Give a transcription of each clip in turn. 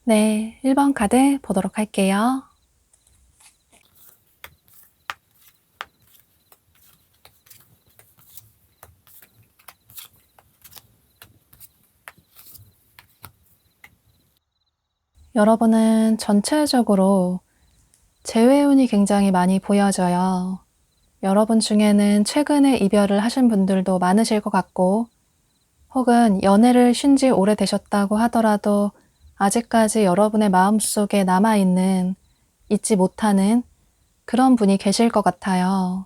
네, 1번 카드 보도록 할게요. 여러분은 전체적으로 재회운이 굉장히 많이 보여져요. 여러분 중에는 최근에 이별을 하신 분들도 많으실 것 같고, 혹은 연애를 쉰 지 오래되셨다고 하더라도 아직까지 여러분의 마음속에 남아있는, 잊지 못하는 그런 분이 계실 것 같아요.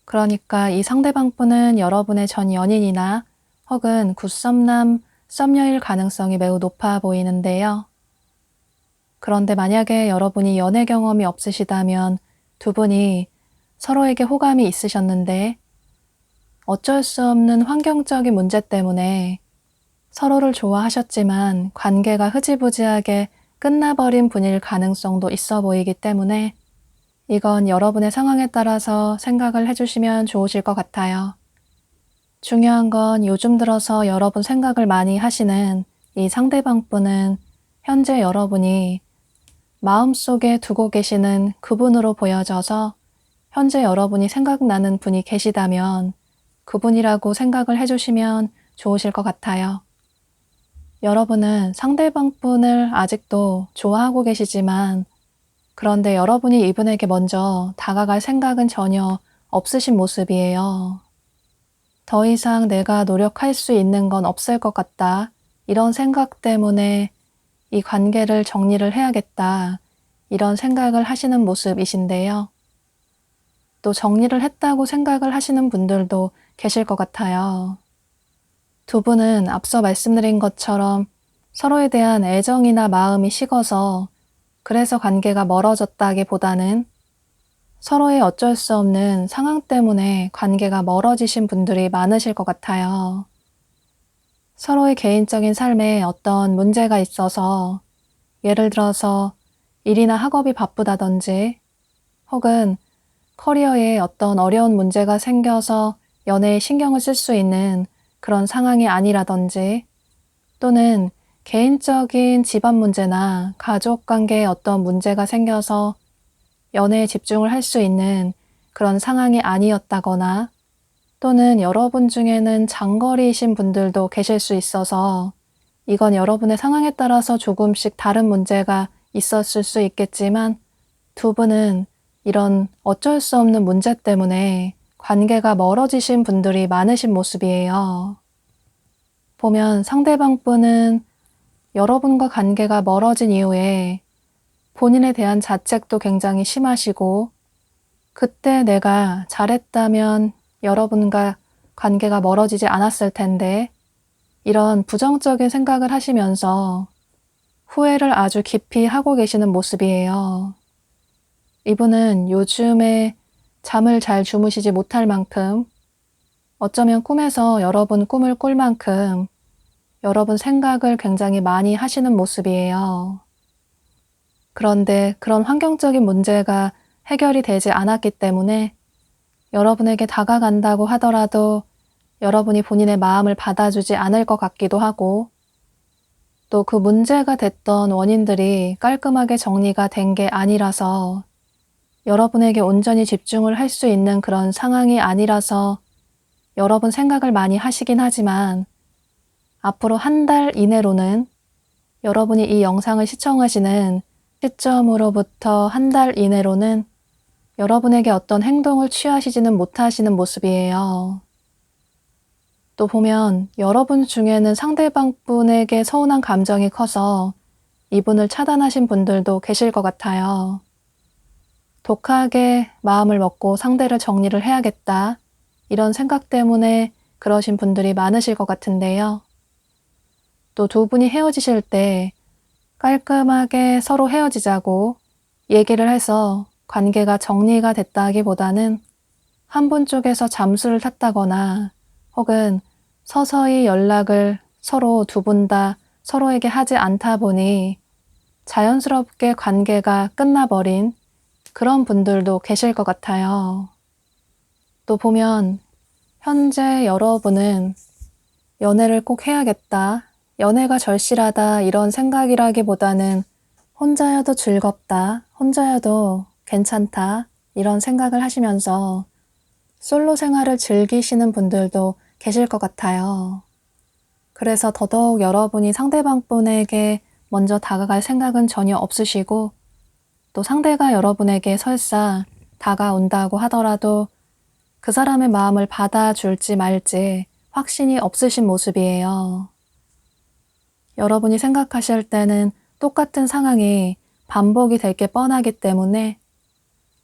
그러니까 이 상대방 분은 여러분의 전 연인이나 혹은 굿썸남, 썸녀일 가능성이 매우 높아 보이는데요. 그런데 만약에 여러분이 연애 경험이 없으시다면 두 분이 서로에게 호감이 있으셨는데 어쩔 수 없는 환경적인 문제 때문에 서로를 좋아하셨지만 관계가 흐지부지하게 끝나버린 분일 가능성도 있어 보이기 때문에 이건 여러분의 상황에 따라서 생각을 해주시면 좋으실 것 같아요. 중요한 건 요즘 들어서 여러분 생각을 많이 하시는 이 상대방 분은 현재 여러분이 마음속에 두고 계시는 그분으로 보여져서 현재 여러분이 생각나는 분이 계시다면 그분이라고 생각을 해주시면 좋으실 것 같아요. 여러분은 상대방 분을 아직도 좋아하고 계시지만 그런데 여러분이 이분에게 먼저 다가갈 생각은 전혀 없으신 모습이에요. 더 이상 내가 노력할 수 있는 건 없을 것 같다. 이런 생각 때문에 이 관계를 정리를 해야겠다. 이런 생각을 하시는 모습이신데요. 또 정리를 했다고 생각을 하시는 분들도 계실 것 같아요. 두 분은 앞서 말씀드린 것처럼 서로에 대한 애정이나 마음이 식어서 그래서 관계가 멀어졌다기보다는 서로의 어쩔 수 없는 상황 때문에 관계가 멀어지신 분들이 많으실 것 같아요. 서로의 개인적인 삶에 어떤 문제가 있어서 예를 들어서 일이나 학업이 바쁘다든지 혹은 커리어에 어떤 어려운 문제가 생겨서 연애에 신경을 쓸 수 있는 그런 상황이 아니라든지 또는 개인적인 집안 문제나 가족 관계에 어떤 문제가 생겨서 연애에 집중을 할 수 있는 그런 상황이 아니었다거나 또는 여러분 중에는 장거리이신 분들도 계실 수 있어서 이건 여러분의 상황에 따라서 조금씩 다른 문제가 있었을 수 있겠지만 두 분은 이런 어쩔 수 없는 문제 때문에 관계가 멀어지신 분들이 많으신 모습이에요. 보면 상대방 분은 여러분과 관계가 멀어진 이후에 본인에 대한 자책도 굉장히 심하시고 그때 내가 잘했다면 여러분과 관계가 멀어지지 않았을 텐데 이런 부정적인 생각을 하시면서 후회를 아주 깊이 하고 계시는 모습이에요. 이분은 요즘에 잠을 잘 주무시지 못할 만큼 어쩌면 꿈에서 여러분 꿈을 꿀 만큼 여러분 생각을 굉장히 많이 하시는 모습이에요. 그런데 그런 환경적인 문제가 해결이 되지 않았기 때문에 여러분에게 다가간다고 하더라도 여러분이 본인의 마음을 받아주지 않을 것 같기도 하고 또 그 문제가 됐던 원인들이 깔끔하게 정리가 된 게 아니라서 여러분에게 온전히 집중을 할 수 있는 그런 상황이 아니라서 여러분 생각을 많이 하시긴 하지만 앞으로 한 달 이내로는 여러분이 이 영상을 시청하시는 시점으로부터 한 달 이내로는 여러분에게 어떤 행동을 취하시지는 못하시는 모습이에요. 또 보면 여러분 중에는 상대방 분에게 서운한 감정이 커서 이분을 차단하신 분들도 계실 것 같아요. 독하게 마음을 먹고 상대를 정리를 해야겠다. 이런 생각 때문에 그러신 분들이 많으실 것 같은데요. 또 두 분이 헤어지실 때 깔끔하게 서로 헤어지자고 얘기를 해서 관계가 정리가 됐다기보다는 한 분 쪽에서 잠수를 탔다거나 혹은 서서히 연락을 서로 두 분 다 서로에게 하지 않다 보니 자연스럽게 관계가 끝나버린 그런 분들도 계실 것 같아요. 또 보면 현재 여러분은 연애를 꼭 해야겠다, 연애가 절실하다 이런 생각이라기보다는 혼자여도 즐겁다, 혼자여도 괜찮다 이런 생각을 하시면서 솔로 생활을 즐기시는 분들도 계실 것 같아요. 그래서 더더욱 여러분이 상대방 분에게 먼저 다가갈 생각은 전혀 없으시고 또 상대가 여러분에게 설사 다가온다고 하더라도 그 사람의 마음을 받아줄지 말지 확신이 없으신 모습이에요. 여러분이 생각하실 때는 똑같은 상황이 반복이 될 게 뻔하기 때문에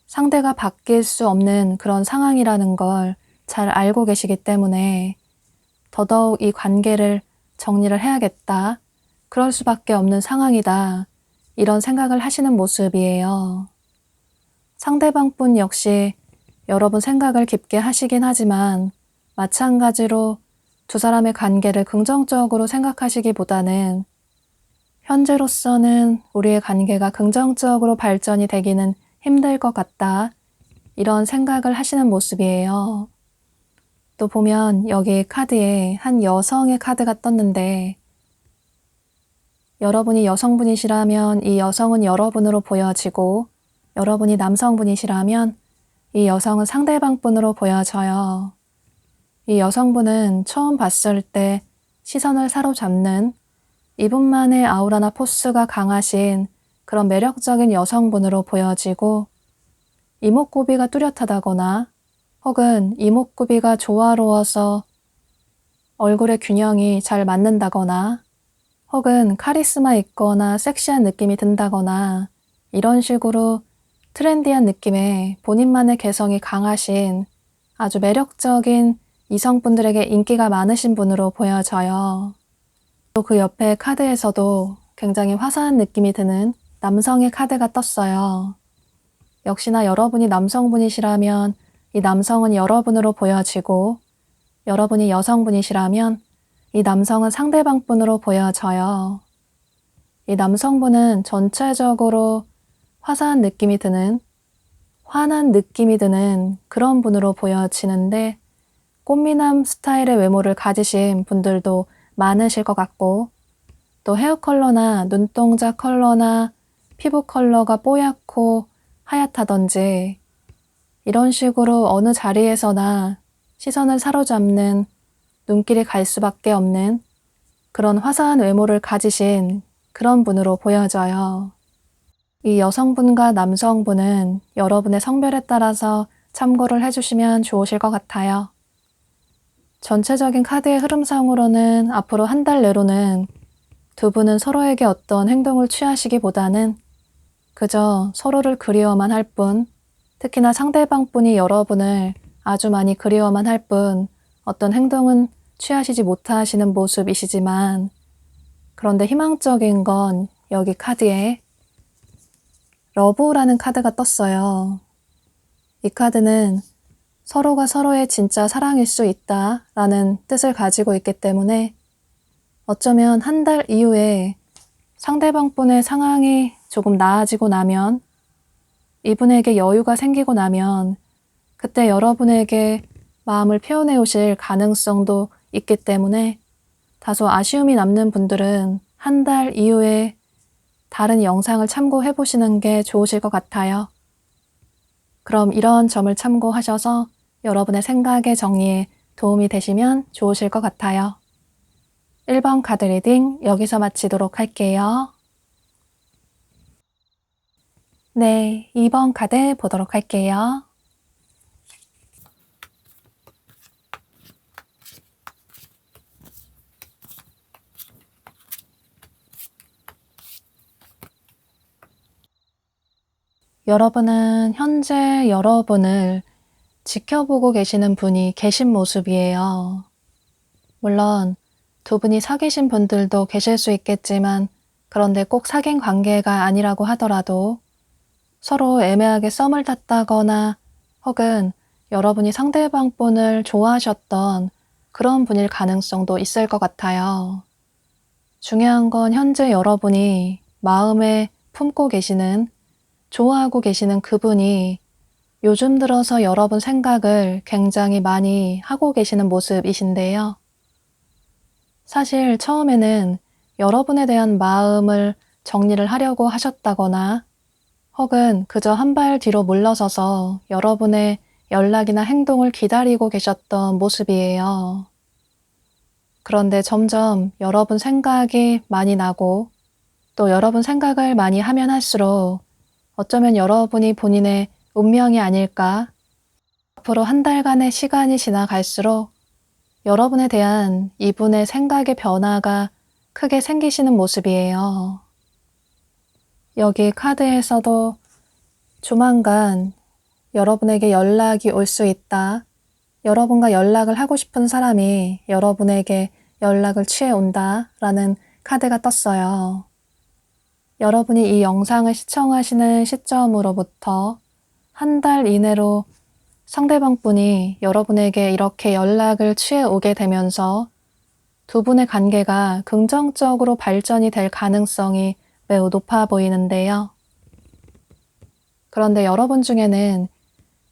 상대가 바뀔 수 없는 그런 상황이라는 걸 잘 알고 계시기 때문에 더더욱 이 관계를 정리를 해야겠다. 그럴 수밖에 없는 상황이다. 이런 생각을 하시는 모습이에요. 상대방 분 역시 여러분 생각을 깊게 하시긴 하지만 마찬가지로 두 사람의 관계를 긍정적으로 생각하시기보다는 현재로서는 우리의 관계가 긍정적으로 발전이 되기는 힘들 것 같다. 이런 생각을 하시는 모습이에요. 또 보면 여기 카드에 한 여성의 카드가 떴는데 여러분이 여성분이시라면 이 여성은 여러분으로 보여지고 여러분이 남성분이시라면 이 여성은 상대방 분으로 보여져요. 이 여성분은 처음 봤을 때 시선을 사로잡는 이분만의 아우라나 포스가 강하신 그런 매력적인 여성분으로 보여지고 이목구비가 뚜렷하다거나 혹은 이목구비가 조화로워서 얼굴의 균형이 잘 맞는다거나 혹은 카리스마 있거나 섹시한 느낌이 든다거나 이런 식으로 트렌디한 느낌의 본인만의 개성이 강하신 아주 매력적인 이성분들에게 인기가 많으신 분으로 보여져요. 또 그 옆에 카드에서도 굉장히 화사한 느낌이 드는 남성의 카드가 떴어요. 역시나 여러분이 남성분이시라면 이 남성은 여러분으로 보여지고, 여러분이 여성분이시라면 이 남성은 상대방분으로 보여져요. 이 남성분은 전체적으로 화사한 느낌이 드는, 환한 느낌이 드는 그런 분으로 보여지는데, 꽃미남 스타일의 외모를 가지신 분들도 많으실 것 같고, 또 헤어 컬러나 눈동자 컬러나 피부 컬러가 뽀얗고 하얗다든지, 이런 식으로 어느 자리에서나 시선을 사로잡는, 눈길이 갈 수밖에 없는 그런 화사한 외모를 가지신 그런 분으로 보여져요. 이 여성분과 남성분은 여러분의 성별에 따라서 참고를 해주시면 좋으실 것 같아요. 전체적인 카드의 흐름상으로는 앞으로 한 달 내로는 두 분은 서로에게 어떤 행동을 취하시기보다는 그저 서로를 그리워만 할 뿐, 특히나 상대방분이 여러분을 아주 많이 그리워만 할 뿐 어떤 행동은 취하시지 못하시는 모습이시지만, 그런데 희망적인 건 여기 카드에 러브라는 카드가 떴어요. 이 카드는 서로가 서로의 진짜 사랑일 수 있다 라는 뜻을 가지고 있기 때문에 어쩌면 한 달 이후에 상대방분의 상황이 조금 나아지고 나면, 이분에게 여유가 생기고 나면 그때 여러분에게 마음을 표현해 오실 가능성도 있기 때문에 다소 아쉬움이 남는 분들은 한 달 이후에 다른 영상을 참고해 보시는 게 좋으실 것 같아요. 그럼 이런 점을 참고하셔서 여러분의 생각의 정리에 도움이 되시면 좋으실 것 같아요. 1번 카드 리딩 여기서 마치도록 할게요. 네, 2번 카드 보도록 할게요. 여러분은 현재 여러분을 지켜보고 계시는 분이 계신 모습이에요. 물론 두 분이 사귀신 분들도 계실 수 있겠지만, 그런데 꼭 사귄 관계가 아니라고 하더라도 서로 애매하게 썸을 탔다거나 혹은 여러분이 상대방 분을 좋아하셨던 그런 분일 가능성도 있을 것 같아요. 중요한 건 현재 여러분이 마음에 품고 계시는, 좋아하고 계시는 그분이 요즘 들어서 여러분 생각을 굉장히 많이 하고 계시는 모습이신데요. 사실 처음에는 여러분에 대한 마음을 정리를 하려고 하셨다거나 혹은 그저 한 발 뒤로 물러서서 여러분의 연락이나 행동을 기다리고 계셨던 모습이에요. 그런데 점점 여러분 생각이 많이 나고 또 여러분 생각을 많이 하면 할수록 어쩌면 여러분이 본인의 운명이 아닐까. 앞으로 한 달간의 시간이 지나갈수록 여러분에 대한 이분의 생각의 변화가 크게 생기시는 모습이에요. 여기 카드에서도 조만간 여러분에게 연락이 올 수 있다. 여러분과 연락을 하고 싶은 사람이 여러분에게 연락을 취해 온다 라는 카드가 떴어요. 여러분이 이 영상을 시청하시는 시점으로부터 한 달 이내로 상대방 분이 여러분에게 이렇게 연락을 취해 오게 되면서 두 분의 관계가 긍정적으로 발전이 될 가능성이 매우 높아 보이는데요. 그런데 여러분 중에는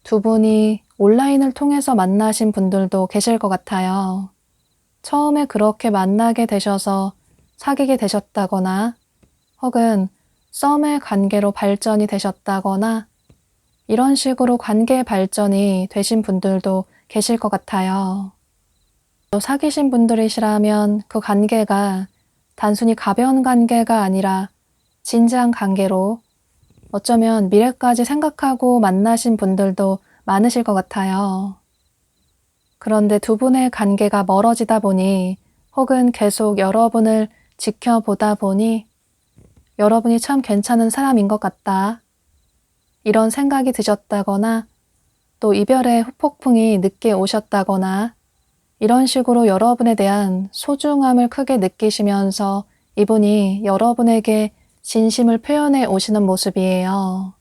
두 분이 온라인을 통해서 만나신 분들도 계실 것 같아요. 처음에 그렇게 만나게 되셔서 사귀게 되셨다거나 혹은 썸의 관계로 발전이 되셨다거나 이런 식으로 관계 발전이 되신 분들도 계실 것 같아요. 또 사귀신 분들이시라면 그 관계가 단순히 가벼운 관계가 아니라 진지한 관계로 어쩌면 미래까지 생각하고 만나신 분들도 많으실 것 같아요. 그런데 두 분의 관계가 멀어지다 보니 혹은 계속 여러분을 지켜보다 보니 여러분이 참 괜찮은 사람인 것 같다. 이런 생각이 드셨다거나 또 이별의 후폭풍이 늦게 오셨다거나 이런 식으로 여러분에 대한 소중함을 크게 느끼시면서 이분이 여러분에게 진심을 표현해 오시는 모습이에요.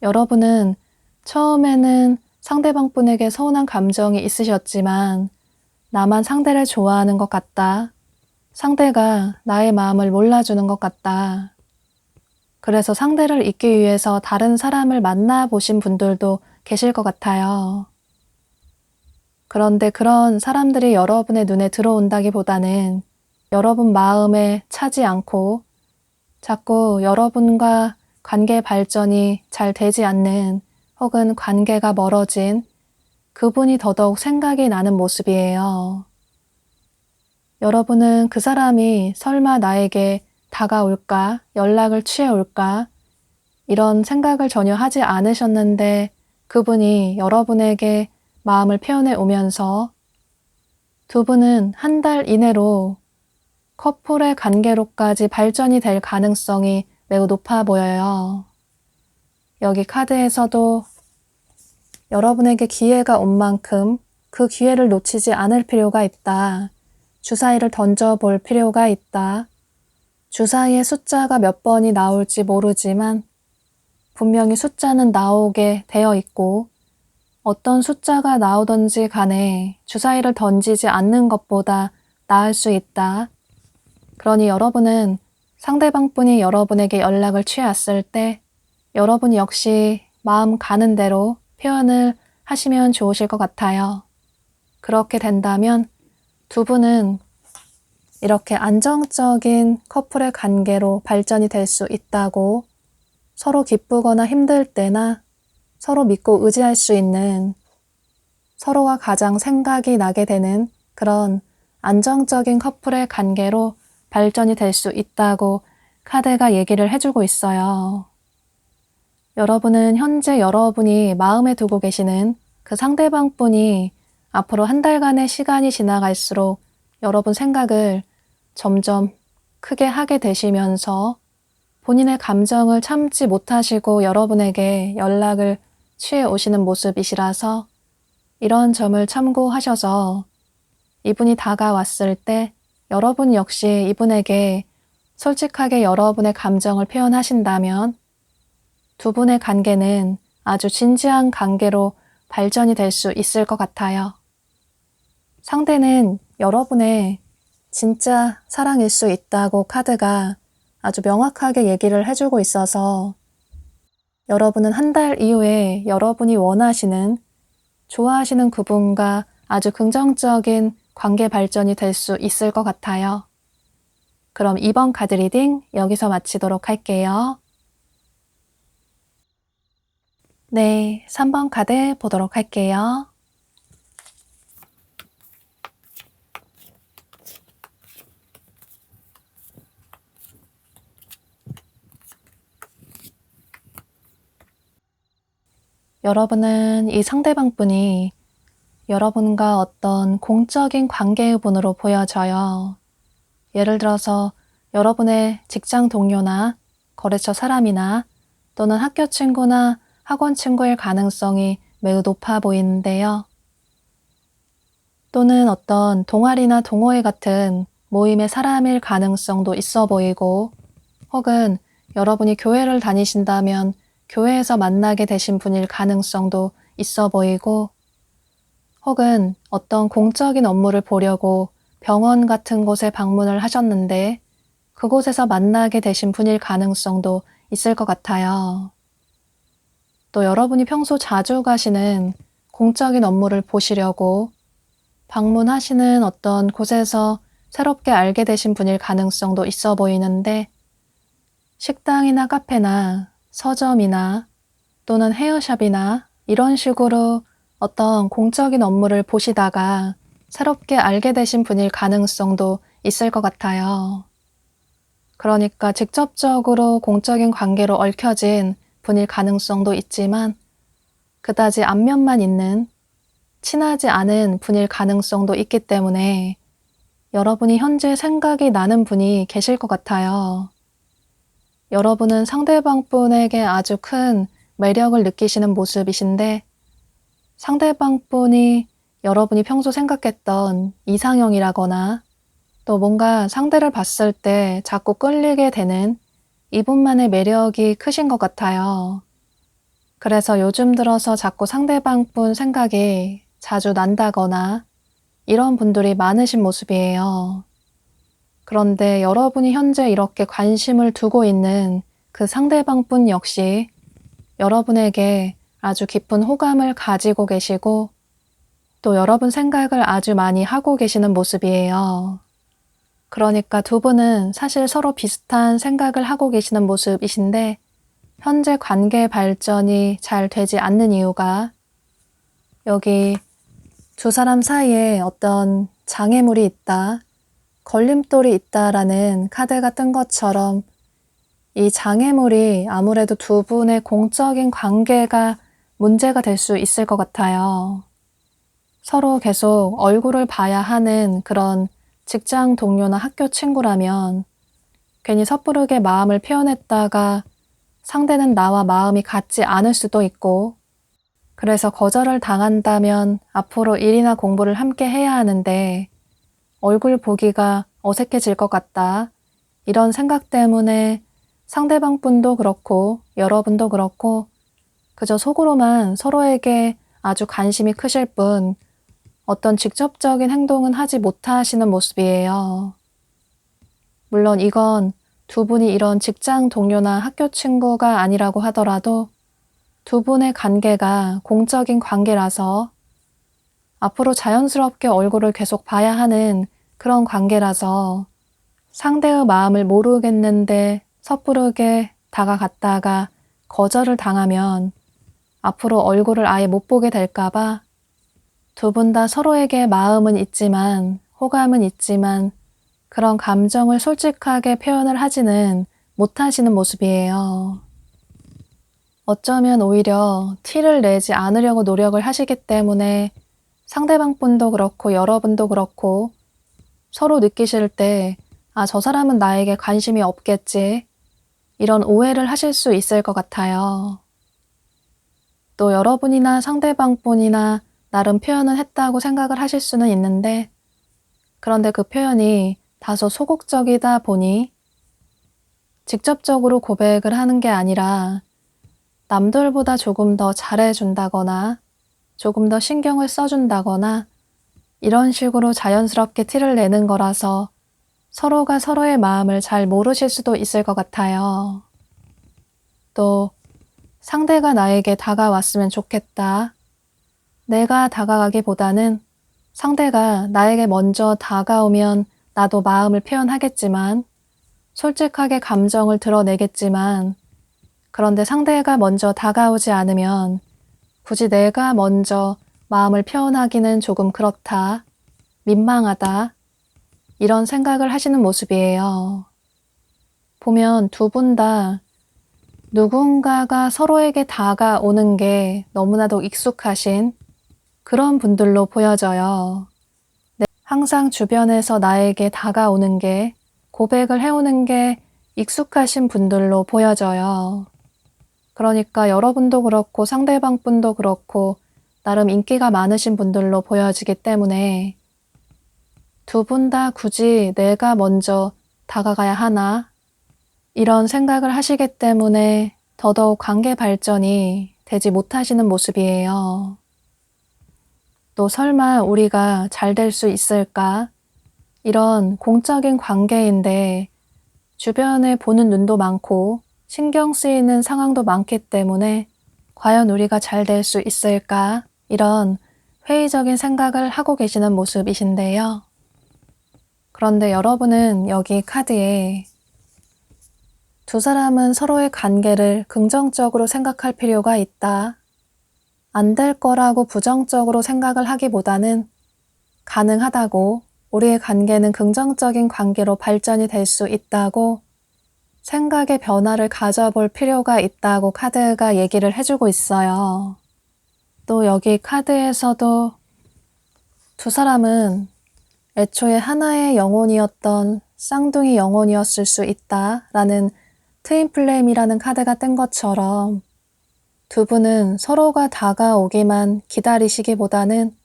여러분은 처음에는 상대방 분에게 서운한 감정이 있으셨지만 나만 상대를 좋아하는 것 같다. 상대가 나의 마음을 몰라주는 것 같다. 그래서 상대를 잊기 위해서 다른 사람을 만나보신 분들도 계실 것 같아요. 그런데 그런 사람들이 여러분의 눈에 들어온다기보다는 여러분 마음에 차지 않고 자꾸 여러분과 관계 발전이 잘 되지 않는 혹은 관계가 멀어진 그분이 더더욱 생각이 나는 모습이에요. 여러분은 그 사람이 설마 나에게 다가올까, 연락을 취해올까, 이런 생각을 전혀 하지 않으셨는데 그분이 여러분에게 마음을 표현해 오면서 두 분은 한 달 이내로 커플의 관계로까지 발전이 될 가능성이 매우 높아 보여요. 여기 카드에서도 여러분에게 기회가 온 만큼 그 기회를 놓치지 않을 필요가 있다. 주사위를 던져볼 필요가 있다. 주사위의 숫자가 몇 번이 나올지 모르지만 분명히 숫자는 나오게 되어 있고 어떤 숫자가 나오든지 간에 주사위를 던지지 않는 것보다 나을 수 있다. 그러니 여러분은 상대방 분이 여러분에게 연락을 취했을 때 여러분 역시 마음 가는 대로 표현을 하시면 좋으실 것 같아요. 그렇게 된다면 두 분은 이렇게 안정적인 커플의 관계로 발전이 될 수 있다고 서로 기쁘거나 힘들 때나 서로 믿고 의지할 수 있는 서로가 가장 생각이 나게 되는 그런 안정적인 커플의 관계로 발전이 될 수 있다고 카드가 얘기를 해주고 있어요. 여러분은 현재 여러분이 마음에 두고 계시는 그 상대방 분이 앞으로 한 달간의 시간이 지나갈수록 여러분 생각을 점점 크게 하게 되시면서 본인의 감정을 참지 못하시고 여러분에게 연락을 취해 오시는 모습이시라서 이런 점을 참고하셔서 이분이 다가왔을 때 여러분 역시 이분에게 솔직하게 여러분의 감정을 표현하신다면 두 분의 관계는 아주 진지한 관계로 발전이 될 수 있을 것 같아요. 상대는 여러분의 진짜 사랑일 수 있다고 카드가 아주 명확하게 얘기를 해주고 있어서 여러분은 한 달 이후에 여러분이 원하시는, 좋아하시는 그분과 아주 긍정적인 관계 발전이 될 수 있을 것 같아요. 그럼 이번 카드 리딩 여기서 마치도록 할게요. 네, 3번 카드 보도록 할게요. 여러분은 이 상대방 분이 여러분과 어떤 공적인 관계의 분으로 보여져요. 예를 들어서 여러분의 직장 동료나 거래처 사람이나 또는 학교 친구나 학원 친구일 가능성이 매우 높아 보이는데요. 또는 어떤 동아리나 동호회 같은 모임의 사람일 가능성도 있어 보이고 혹은 여러분이 교회를 다니신다면 교회에서 만나게 되신 분일 가능성도 있어 보이고 혹은 어떤 공적인 업무를 보려고 병원 같은 곳에 방문을 하셨는데 그곳에서 만나게 되신 분일 가능성도 있을 것 같아요. 또 여러분이 평소 자주 가시는 공적인 업무를 보시려고 방문하시는 어떤 곳에서 새롭게 알게 되신 분일 가능성도 있어 보이는데 식당이나 카페나 서점이나 또는 헤어샵이나 이런 식으로 어떤 공적인 업무를 보시다가 새롭게 알게 되신 분일 가능성도 있을 것 같아요. 그러니까 직접적으로 공적인 관계로 얽혀진 분일 가능성도 있지만 그다지 안면만 있는 친하지 않은 분일 가능성도 있기 때문에 여러분이 현재 생각이 나는 분이 계실 것 같아요. 여러분은 상대방 분에게 아주 큰 매력을 느끼시는 모습이신데 상대방 분이 여러분이 평소 생각했던 이상형이라거나 또 뭔가 상대를 봤을 때 자꾸 끌리게 되는 이분만의 매력이 크신 것 같아요. 그래서 요즘 들어서 자꾸 상대방 분 생각이 자주 난다거나 이런 분들이 많으신 모습이에요. 그런데 여러분이 현재 이렇게 관심을 두고 있는 그 상대방 분 역시 여러분에게 아주 깊은 호감을 가지고 계시고 또 여러분 생각을 아주 많이 하고 계시는 모습이에요. 그러니까 두 분은 사실 서로 비슷한 생각을 하고 계시는 모습이신데 현재 관계 발전이 잘 되지 않는 이유가 여기 두 사람 사이에 어떤 장애물이 있다, 걸림돌이 있다라는 카드가 뜬 것처럼 이 장애물이 아무래도 두 분의 공적인 관계가 문제가 될 수 있을 것 같아요. 서로 계속 얼굴을 봐야 하는 그런 직장 동료나 학교 친구라면 괜히 섣부르게 마음을 표현했다가 상대는 나와 마음이 같지 않을 수도 있고 그래서 거절을 당한다면 앞으로 일이나 공부를 함께 해야 하는데 얼굴 보기가 어색해질 것 같다. 이런 생각 때문에 상대방 분도 그렇고 여러분도 그렇고 그저 속으로만 서로에게 아주 관심이 크실 뿐 어떤 직접적인 행동은 하지 못하시는 모습이에요. 물론 이건 두 분이 이런 직장 동료나 학교 친구가 아니라고 하더라도 두 분의 관계가 공적인 관계라서 앞으로 자연스럽게 얼굴을 계속 봐야 하는 그런 관계라서 상대의 마음을 모르겠는데 섣부르게 다가갔다가 거절을 당하면 앞으로 얼굴을 아예 못 보게 될까봐 두 분 다 서로에게 마음은 있지만 호감은 있지만 그런 감정을 솔직하게 표현을 하지는 못하시는 모습이에요. 어쩌면 오히려 티를 내지 않으려고 노력을 하시기 때문에 상대방 분도 그렇고 여러분도 그렇고 서로 느끼실 때 아, 저 사람은 나에게 관심이 없겠지. 이런 오해를 하실 수 있을 것 같아요. 또 여러분이나 상대방 분이나 나름 표현을 했다고 생각을 하실 수는 있는데 그런데 그 표현이 다소 소극적이다 보니 직접적으로 고백을 하는 게 아니라 남들보다 조금 더 잘해준다거나 조금 더 신경을 써준다거나 이런 식으로 자연스럽게 티를 내는 거라서 서로가 서로의 마음을 잘 모르실 수도 있을 것 같아요. 또 상대가 나에게 다가왔으면 좋겠다. 내가 다가가기보다는 상대가 나에게 먼저 다가오면 나도 마음을 표현하겠지만 솔직하게 감정을 드러내겠지만 그런데 상대가 먼저 다가오지 않으면 굳이 내가 먼저 마음을 표현하기는 조금 그렇다, 민망하다 이런 생각을 하시는 모습이에요. 보면 두 분 다 누군가가 서로에게 다가오는 게 너무나도 익숙하신 그런 분들로 보여져요. 항상 주변에서 나에게 다가오는 게 고백을 해오는 게 익숙하신 분들로 보여져요. 그러니까 여러분도 그렇고 상대방 분도 그렇고 나름 인기가 많으신 분들로 보여지기 때문에 두 분 다 굳이 내가 먼저 다가가야 하나 이런 생각을 하시기 때문에 더더욱 관계 발전이 되지 못하시는 모습이에요. 또 설마 우리가 잘 될 수 있을까? 이런 공적인 관계인데 주변에 보는 눈도 많고 신경 쓰이는 상황도 많기 때문에 과연 우리가 잘 될 수 있을까? 이런 회의적인 생각을 하고 계시는 모습이신데요. 그런데 여러분은 여기 카드에 두 사람은 서로의 관계를 긍정적으로 생각할 필요가 있다. 안 될 거라고 부정적으로 생각을 하기보다는 가능하다고 우리의 관계는 긍정적인 관계로 발전이 될 수 있다고 생각의 변화를 가져볼 필요가 있다고 카드가 얘기를 해주고 있어요. 또 여기 카드에서도 두 사람은 애초에 하나의 영혼이었던 쌍둥이 영혼이었을 수 있다라는 트윈 플레임이라는 카드가 뜬 것처럼 두 분은 서로가 다가오기만 기다리시기보다는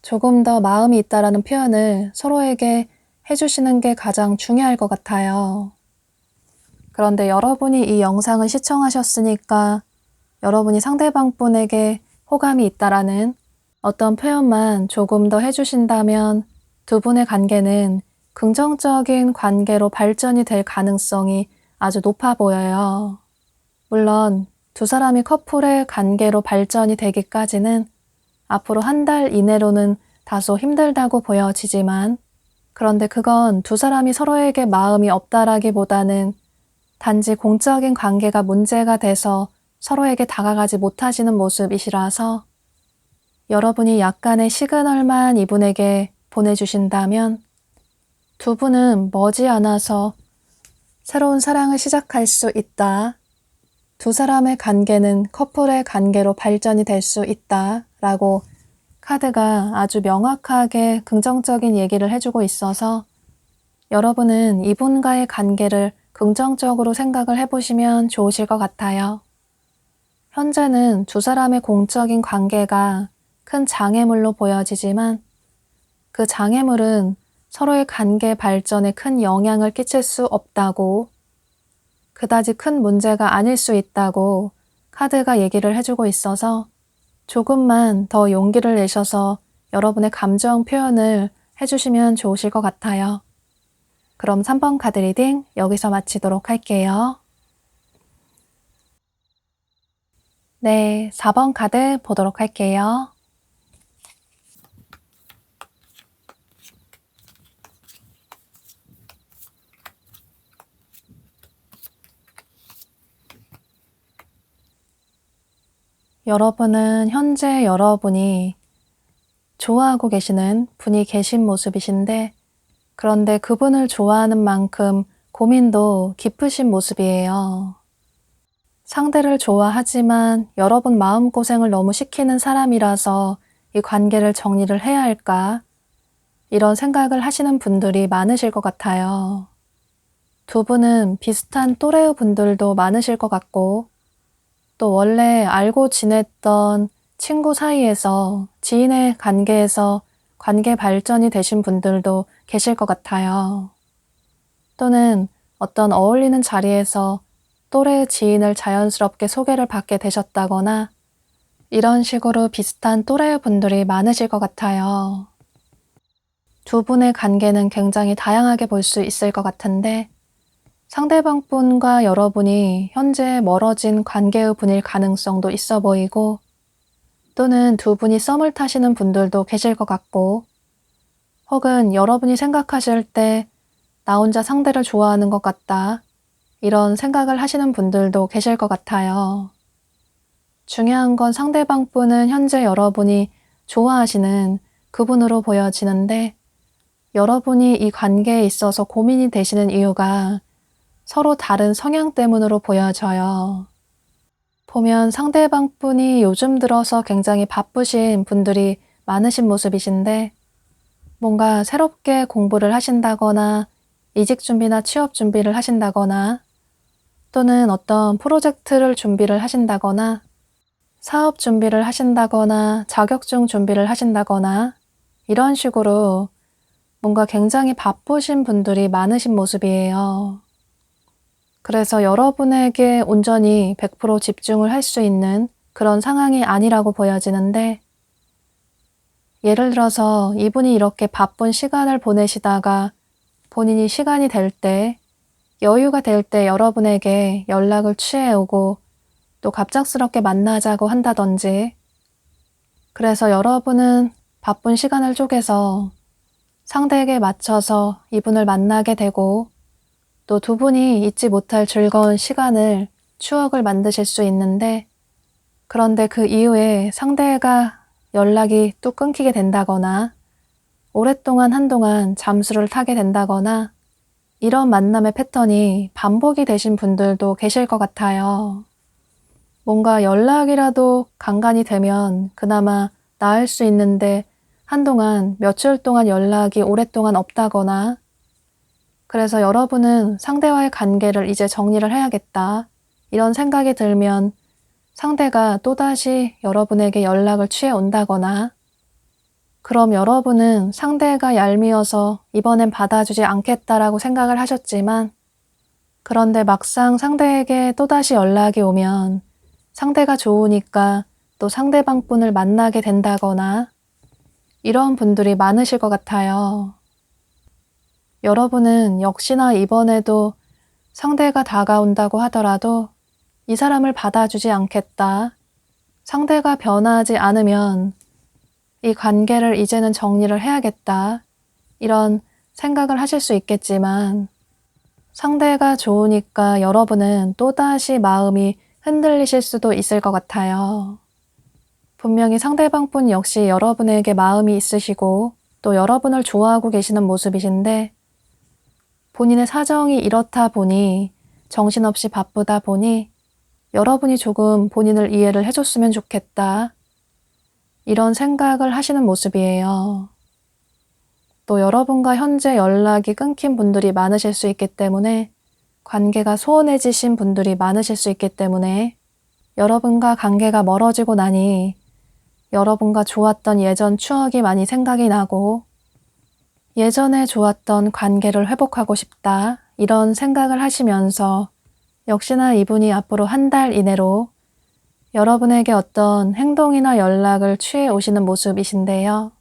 조금 더 마음이 있다라는 표현을 서로에게 해주시는 게 가장 중요할 것 같아요. 그런데 여러분이 이 영상을 시청하셨으니까 여러분이 상대방 분에게 호감이 있다라는 어떤 표현만 조금 더 해주신다면 두 분의 관계는 긍정적인 관계로 발전이 될 가능성이 아주 높아 보여요. 물론 두 사람이 커플의 관계로 발전이 되기까지는 앞으로 한 달 이내로는 다소 힘들다고 보여지지만, 그런데 그건 두 사람이 서로에게 마음이 없다라기보다는 단지 공적인 관계가 문제가 돼서 서로에게 다가가지 못하시는 모습이시라서 여러분이 약간의 시그널만 이분에게 보내주신다면 두 분은 머지않아서 새로운 사랑을 시작할 수 있다. 두 사람의 관계는 커플의 관계로 발전이 될 수 있다. 라고 카드가 아주 명확하게 긍정적인 얘기를 해주고 있어서 여러분은 이분과의 관계를 긍정적으로 생각을 해보시면 좋으실 것 같아요. 현재는 두 사람의 공적인 관계가 큰 장애물로 보여지지만 그 장애물은 서로의 관계 발전에 큰 영향을 끼칠 수 없다고, 그다지 큰 문제가 아닐 수 있다고 카드가 얘기를 해주고 있어서 조금만 더 용기를 내셔서 여러분의 감정 표현을 해주시면 좋으실 것 같아요. 그럼 3번 카드 리딩 여기서 마치도록 할게요. 네, 4번 카드 보도록 할게요. 여러분은 현재 여러분이 좋아하고 계시는 분이 계신 모습이신데, 그런데 그분을 좋아하는 만큼 고민도 깊으신 모습이에요. 상대를 좋아하지만 여러분 마음고생을 너무 시키는 사람이라서 이 관계를 정리를 해야 할까? 이런 생각을 하시는 분들이 많으실 것 같아요. 두 분은 비슷한 또래의 분들도 많으실 것 같고, 또 원래 알고 지냈던 친구 사이에서 지인의 관계에서 관계 발전이 되신 분들도 계실 것 같아요. 또는 어떤 어울리는 자리에서 또래의 지인을 자연스럽게 소개를 받게 되셨다거나 이런 식으로 비슷한 또래의 분들이 많으실 것 같아요. 두 분의 관계는 굉장히 다양하게 볼 수 있을 것 같은데 상대방 분과 여러분이 현재 멀어진 관계의 분일 가능성도 있어 보이고, 또는 두 분이 썸을 타시는 분들도 계실 것 같고, 혹은 여러분이 생각하실 때 나 혼자 상대를 좋아하는 것 같다, 이런 생각을 하시는 분들도 계실 것 같아요. 중요한 건 상대방 분은 현재 여러분이 좋아하시는 그분으로 보여지는데, 여러분이 이 관계에 있어서 고민이 되시는 이유가 서로 다른 성향 때문으로 보여져요. 보면 상대방 분이 요즘 들어서 굉장히 바쁘신 분들이 많으신 모습이신데, 뭔가 새롭게 공부를 하신다거나 이직 준비나 취업 준비를 하신다거나, 또는 어떤 프로젝트를 준비를 하신다거나, 사업 준비를 하신다거나 자격증 준비를 하신다거나, 이런 식으로 뭔가 굉장히 바쁘신 분들이 많으신 모습이에요. 그래서 여러분에게 온전히 100% 집중을 할 수 있는 그런 상황이 아니라고 보여지는데, 예를 들어서 이분이 이렇게 바쁜 시간을 보내시다가 본인이 시간이 될 때, 여유가 될 때 여러분에게 연락을 취해오고 또 갑작스럽게 만나자고 한다든지, 그래서 여러분은 바쁜 시간을 쪼개서 상대에게 맞춰서 이분을 만나게 되고, 또 두 분이 잊지 못할 즐거운 시간을, 추억을 만드실 수 있는데, 그런데 그 이후에 상대가 연락이 또 끊기게 된다거나 오랫동안 한동안 잠수를 타게 된다거나 이런 만남의 패턴이 반복이 되신 분들도 계실 것 같아요. 뭔가 연락이라도 간간이 되면 그나마 나을 수 있는데 한동안 며칠 동안 연락이 오랫동안 없다거나, 그래서 여러분은 상대와의 관계를 이제 정리를 해야겠다, 이런 생각이 들면 상대가 또다시 여러분에게 연락을 취해 온다거나, 그럼 여러분은 상대가 얄미워서 이번엔 받아주지 않겠다라고 생각을 하셨지만, 그런데 막상 상대에게 또다시 연락이 오면 상대가 좋으니까 또 상대방 분을 만나게 된다거나 이런 분들이 많으실 것 같아요. 여러분은 역시나 이번에도 상대가 다가온다고 하더라도 이 사람을 받아주지 않겠다. 상대가 변하지 않으면 이 관계를 이제는 정리를 해야겠다. 이런 생각을 하실 수 있겠지만 상대가 좋으니까 여러분은 또다시 마음이 흔들리실 수도 있을 것 같아요. 분명히 상대방분 역시 여러분에게 마음이 있으시고 또 여러분을 좋아하고 계시는 모습이신데 본인의 사정이 이렇다 보니 정신없이 바쁘다 보니 여러분이 조금 본인을 이해를 해줬으면 좋겠다. 이런 생각을 하시는 모습이에요. 또 여러분과 현재 연락이 끊긴 분들이 많으실 수 있기 때문에 관계가 소원해지신 분들이 많으실 수 있기 때문에 여러분과 관계가 멀어지고 나니 여러분과 좋았던 예전 추억이 많이 생각이 나고 예전에 좋았던 관계를 회복하고 싶다 이런 생각을 하시면서 역시나 이분이 앞으로 한 달 이내로 여러분에게 어떤 행동이나 연락을 취해 오시는 모습이신데요.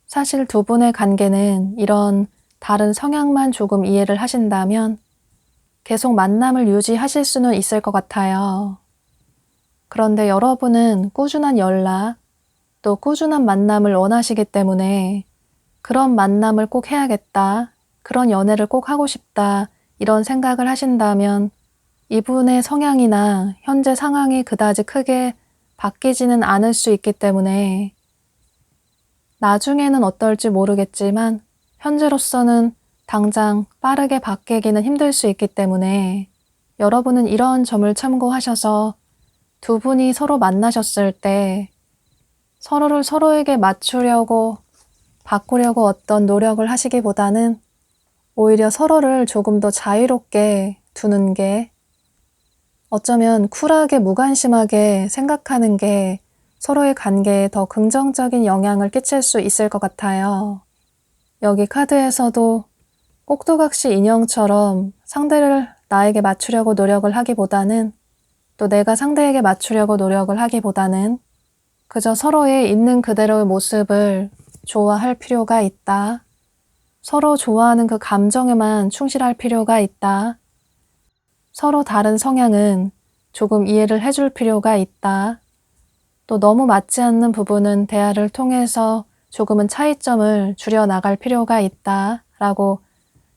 사실 두 분의 관계는 이런 다른 성향만 조금 이해를 하신다면 계속 만남을 유지하실 수는 있을 것 같아요. 그런데 여러분은 꾸준한 연락, 또 꾸준한 만남을 원하시기 때문에 그런 만남을 꼭 해야겠다, 그런 연애를 꼭 하고 싶다 이런 생각을 하신다면 이분의 성향이나 현재 상황이 그다지 크게 바뀌지는 않을 수 있기 때문에 나중에는 어떨지 모르겠지만 현재로서는 당장 빠르게 바뀌기는 힘들 수 있기 때문에 여러분은 이런 점을 참고하셔서 두 분이 서로 만나셨을 때 서로를 서로에게 맞추려고 바꾸려고 어떤 노력을 하시기보다는 오히려 서로를 조금 더 자유롭게 두는 게 어쩌면 쿨하게 무관심하게 생각하는 게 서로의 관계에 더 긍정적인 영향을 끼칠 수 있을 것 같아요. 여기 카드에서도 꼭두각시 인형처럼 상대를 나에게 맞추려고 노력을 하기보다는 또 내가 상대에게 맞추려고 노력을 하기보다는 그저 서로의 있는 그대로의 모습을 좋아할 필요가 있다. 서로 좋아하는 그 감정에만 충실할 필요가 있다. 서로 다른 성향은 조금 이해를 해줄 필요가 있다. 또 너무 맞지 않는 부분은 대화를 통해서 조금은 차이점을 줄여나갈 필요가 있다. 라고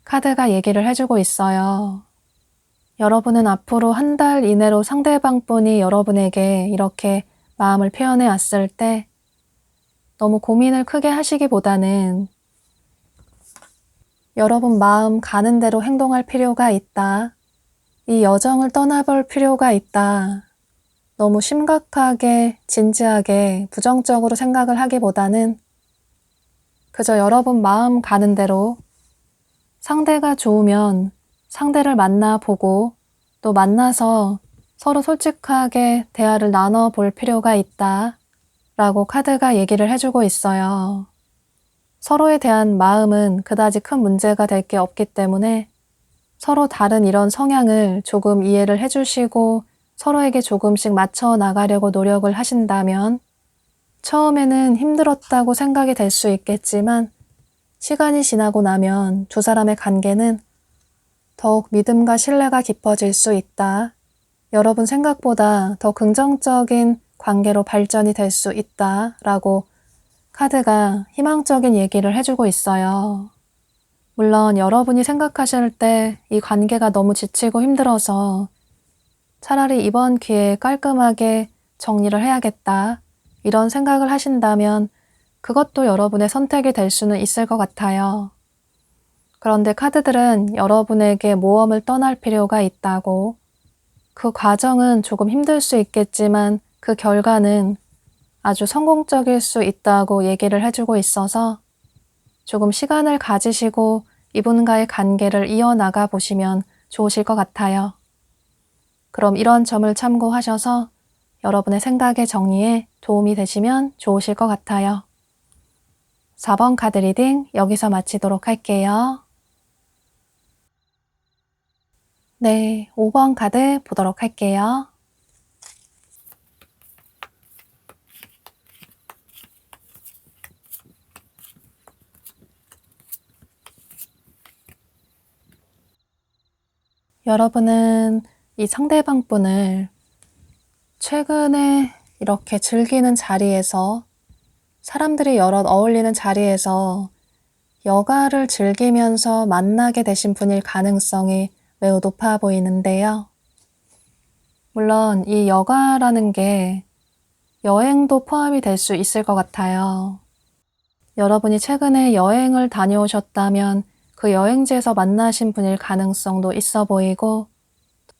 카드가 얘기를 해주고 있어요. 여러분은 앞으로 한 달 이내로 상대방 분이 여러분에게 이렇게 마음을 표현해 왔을 때 너무 고민을 크게 하시기보다는 여러분 마음 가는 대로 행동할 필요가 있다. 이 여정을 떠나볼 필요가 있다. 너무 심각하게, 진지하게, 부정적으로 생각을 하기보다는 그저 여러분 마음 가는 대로 상대가 좋으면 상대를 만나보고 또 만나서 서로 솔직하게 대화를 나눠볼 필요가 있다. 라고 카드가 얘기를 해주고 있어요. 서로에 대한 마음은 그다지 큰 문제가 될 게 없기 때문에 서로 다른 이런 성향을 조금 이해를 해주시고 서로에게 조금씩 맞춰 나가려고 노력을 하신다면 처음에는 힘들었다고 생각이 될 수 있겠지만 시간이 지나고 나면 두 사람의 관계는 더욱 믿음과 신뢰가 깊어질 수 있다. 여러분 생각보다 더 긍정적인 관계로 발전이 될 수 있다. 라고 카드가 희망적인 얘기를 해주고 있어요. 물론 여러분이 생각하실 때 이 관계가 너무 지치고 힘들어서 차라리 이번 기회에 깔끔하게 정리를 해야겠다. 이런 생각을 하신다면 그것도 여러분의 선택이 될 수는 있을 것 같아요. 그런데 카드들은 여러분에게 모험을 떠날 필요가 있다고 그 과정은 조금 힘들 수 있겠지만 그 결과는 아주 성공적일 수 있다고 얘기를 해주고 있어서 조금 시간을 가지시고 이분과의 관계를 이어나가 보시면 좋으실 것 같아요. 그럼 이런 점을 참고하셔서 여러분의 생각의 정리에 도움이 되시면 좋으실 것 같아요. 4번 카드 리딩 여기서 마치도록 할게요. 네, 5번 카드 보도록 할게요. 여러분은 이 상대방 분을 최근에 이렇게 즐기는 자리에서, 사람들이 여럿 어울리는 자리에서 여가를 즐기면서 만나게 되신 분일 가능성이 매우 높아 보이는데요. 물론 이 여가라는 게 여행도 포함이 될 수 있을 것 같아요. 여러분이 최근에 여행을 다녀오셨다면 그 여행지에서 만나신 분일 가능성도 있어 보이고,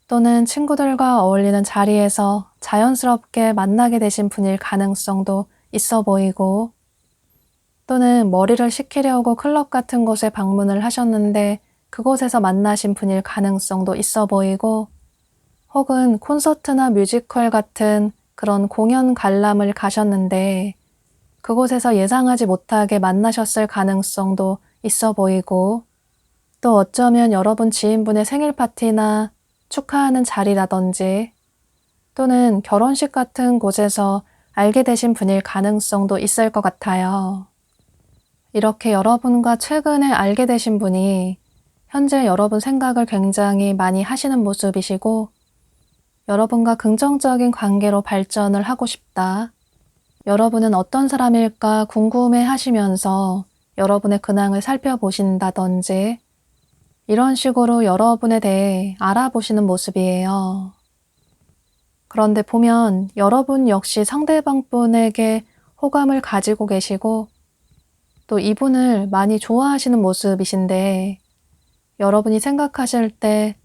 또는 친구들과 어울리는 자리에서 자연스럽게 만나게 되신 분일 가능성도 있어 보이고, 또는 머리를 식히려고 클럽 같은 곳에 방문을 하셨는데 그곳에서 만나신 분일 가능성도 있어 보이고, 혹은 콘서트나 뮤지컬 같은 그런 공연 관람을 가셨는데 그곳에서 예상하지 못하게 만나셨을 가능성도 있어 보이고, 또 어쩌면 여러분 지인분의 생일 파티나 축하하는 자리라든지 또는 결혼식 같은 곳에서 알게 되신 분일 가능성도 있을 것 같아요. 이렇게 여러분과 최근에 알게 되신 분이 현재 여러분 생각을 굉장히 많이 하시는 모습이시고, 여러분과 긍정적인 관계로 발전을 하고 싶다, 여러분은 어떤 사람일까 궁금해 하시면서 여러분의 근황을 살펴보신다든지 이런 식으로 여러분에 대해 알아보시는 모습이에요. 그런데 보면 여러분 역시 상대방 분에게 호감을 가지고 계시고 또 이분을 많이 좋아하시는 모습이신데, 여러분이 생각하실 때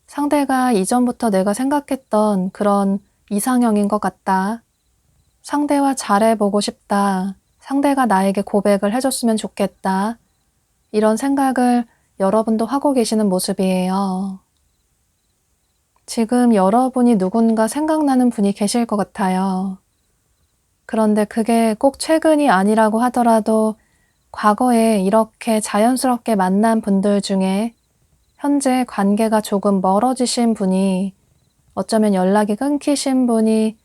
상대가 이전부터 내가 생각했던 그런 이상형인 것 같다, 상대와 잘해보고 싶다, 상대가 나에게 고백을 해줬으면 좋겠다, 이런 생각을 여러분도 하고 계시는 모습이에요. 지금 여러분이 누군가 생각나는 분이 계실 것 같아요. 그런데 그게 꼭 최근이 아니라고 하더라도 과거에 이렇게 자연스럽게 만난 분들 중에 현재 관계가 조금 멀어지신 분이, 어쩌면 연락이 끊기신 분이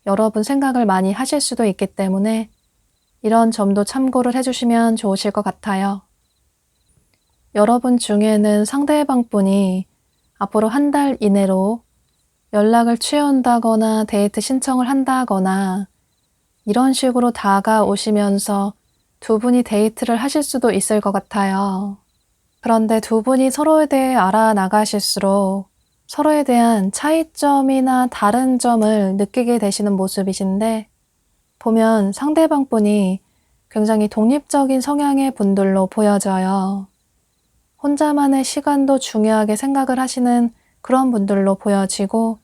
여러분 생각을 많이 하실 수도 있기 때문에 이런 점도 참고를 해주시면 좋으실 것 같아요. 여러분 중에는 상대방 분이 앞으로 한 달 이내로 연락을 취한다거나 데이트 신청을 한다거나 이런 식으로 다가오시면서 두 분이 데이트를 하실 수도 있을 것 같아요. 그런데 두 분이 서로에 대해 알아나가실수록 서로에 대한 차이점이나 다른 점을 느끼게 되시는 모습이신데, 보면 상대방 분이 굉장히 독립적인 성향의 분들로 보여져요. 혼자만의 시간도 중요하게 생각을 하시는 그런 분들로 보여지고,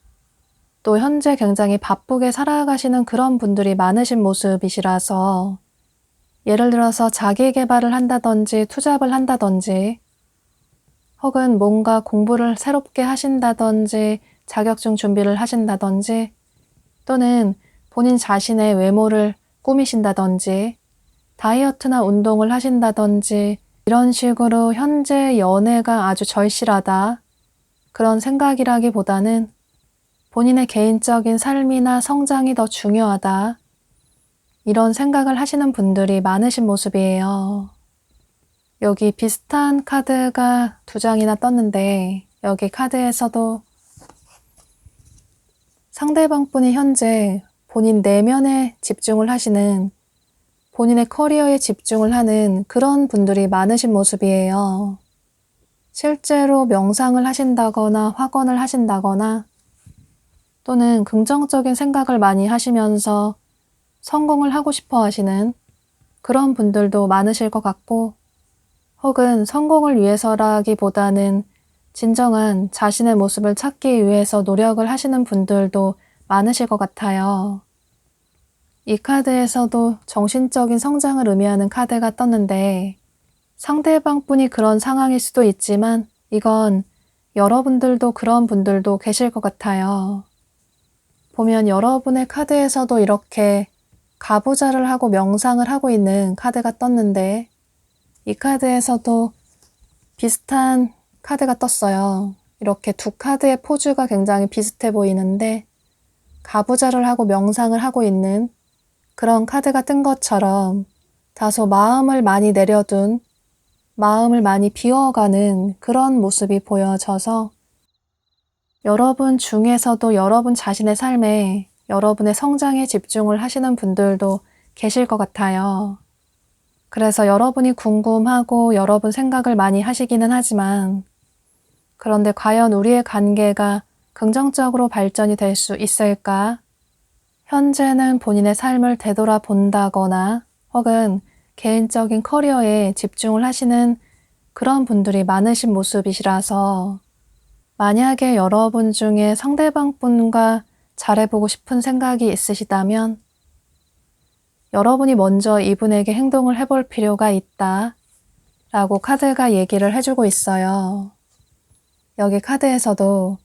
또 현재 굉장히 바쁘게 살아가시는 그런 분들이 많으신 모습이시라서, 예를 들어서 자기 개발을 한다든지 투잡을 한다든지 혹은 뭔가 공부를 새롭게 하신다든지 자격증 준비를 하신다든지 또는 본인 자신의 외모를 꾸미신다든지 다이어트나 운동을 하신다든지 이런 식으로 현재 연애가 아주 절실하다, 그런 생각이라기보다는 본인의 개인적인 삶이나 성장이 더 중요하다, 이런 생각을 하시는 분들이 많으신 모습이에요. 여기 비슷한 카드가 두 장이나 떴는데, 여기 카드에서도 상대방 분이 현재 본인 내면에 집중을 하시는, 본인의 커리어에 집중을 하는 그런 분들이 많으신 모습이에요. 실제로 명상을 하신다거나 확언을 하신다거나 또는 긍정적인 생각을 많이 하시면서 성공을 하고 싶어 하시는 그런 분들도 많으실 것 같고, 혹은 성공을 위해서라기보다는 진정한 자신의 모습을 찾기 위해서 노력을 하시는 분들도 많으실 것 같아요. 이 카드에서도 정신적인 성장을 의미하는 카드가 떴는데, 상대방 분이 그런 상황일 수도 있지만 이건 여러분들도 그런 분들도 계실 것 같아요. 보면 여러분의 카드에서도 이렇게 가부좌를 하고 명상을 하고 있는 카드가 떴는데, 이 카드에서도 비슷한 카드가 떴어요. 이렇게 두 카드의 포즈가 굉장히 비슷해 보이는데 가부좌를 하고 명상을 하고 있는 그런 카드가 뜬 것처럼 다소 마음을 많이 내려둔, 마음을 많이 비워가는 그런 모습이 보여져서 여러분 중에서도 여러분 자신의 삶에 여러분의 성장에 집중을 하시는 분들도 계실 것 같아요. 그래서 여러분이 궁금하고 여러분 생각을 많이 하시기는 하지만 그런데 과연 우리의 관계가 긍정적으로 발전이 될 수 있을까? 현재는 본인의 삶을 되돌아본다거나 혹은 개인적인 커리어에 집중을 하시는 그런 분들이 많으신 모습이시라서 만약에 여러분 중에 상대방 분과 잘해보고 싶은 생각이 있으시다면 여러분이 먼저 이분에게 행동을 해볼 필요가 있다 라고 카드가 얘기를 해주고 있어요. 여기 카드에서도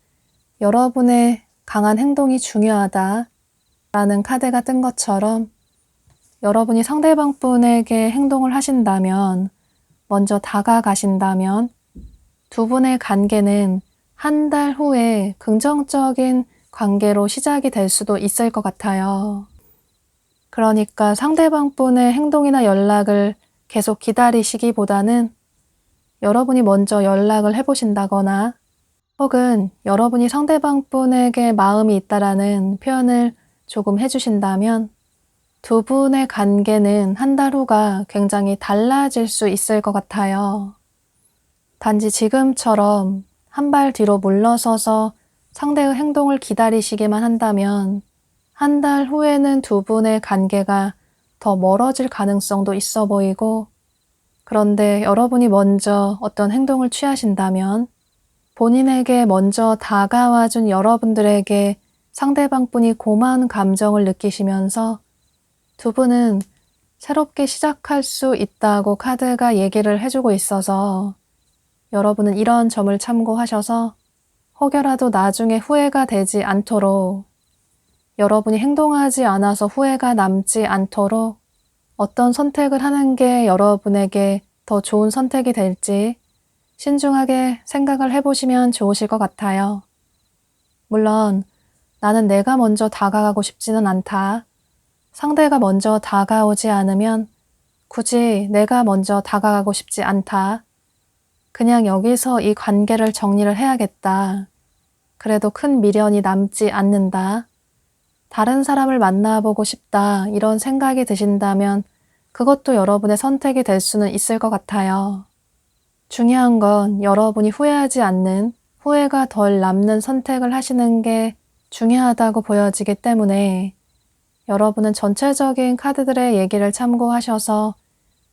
여러분의 강한 행동이 중요하다 라는 카드가 뜬 것처럼 여러분이 상대방 분에게 행동을 하신다면, 먼저 다가가신다면 두 분의 관계는 한 달 후에 긍정적인 관계로 시작이 될 수도 있을 것 같아요. 그러니까 상대방 분의 행동이나 연락을 계속 기다리시기보다는 여러분이 먼저 연락을 해보신다거나 혹은 여러분이 상대방 분에게 마음이 있다라는 표현을 조금 해주신다면 두 분의 관계는 한 달 후가 굉장히 달라질 수 있을 것 같아요. 단지 지금처럼 한 발 뒤로 물러서서 상대의 행동을 기다리시기만 한다면 한 달 후에는 두 분의 관계가 더 멀어질 가능성도 있어 보이고, 그런데 여러분이 먼저 어떤 행동을 취하신다면 본인에게 먼저 다가와준 여러분들에게 상대방 분이 고마운 감정을 느끼시면서 두 분은 새롭게 시작할 수 있다고 카드가 얘기를 해주고 있어서 여러분은 이런 점을 참고하셔서 혹여라도 나중에 후회가 되지 않도록, 여러분이 행동하지 않아서 후회가 남지 않도록 어떤 선택을 하는 게 여러분에게 더 좋은 선택이 될지 신중하게 생각을 해보시면 좋으실 것 같아요. 물론 나는 내가 먼저 다가가고 싶지는 않다. 상대가 먼저 다가오지 않으면 굳이 내가 먼저 다가가고 싶지 않다. 그냥 여기서 이 관계를 정리를 해야겠다. 그래도 큰 미련이 남지 않는다. 다른 사람을 만나보고 싶다. 이런 생각이 드신다면 그것도 여러분의 선택이 될 수는 있을 것 같아요. 중요한 건 여러분이 후회하지 않는, 후회가 덜 남는 선택을 하시는 게 중요하다고 보여지기 때문에 여러분은 전체적인 카드들의 얘기를 참고하셔서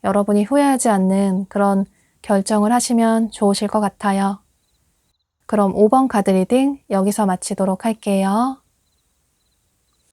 여러분이 후회하지 않는 그런 결정을 하시면 좋으실 것 같아요. 그럼 5번 카드 리딩 여기서 마치도록 할게요.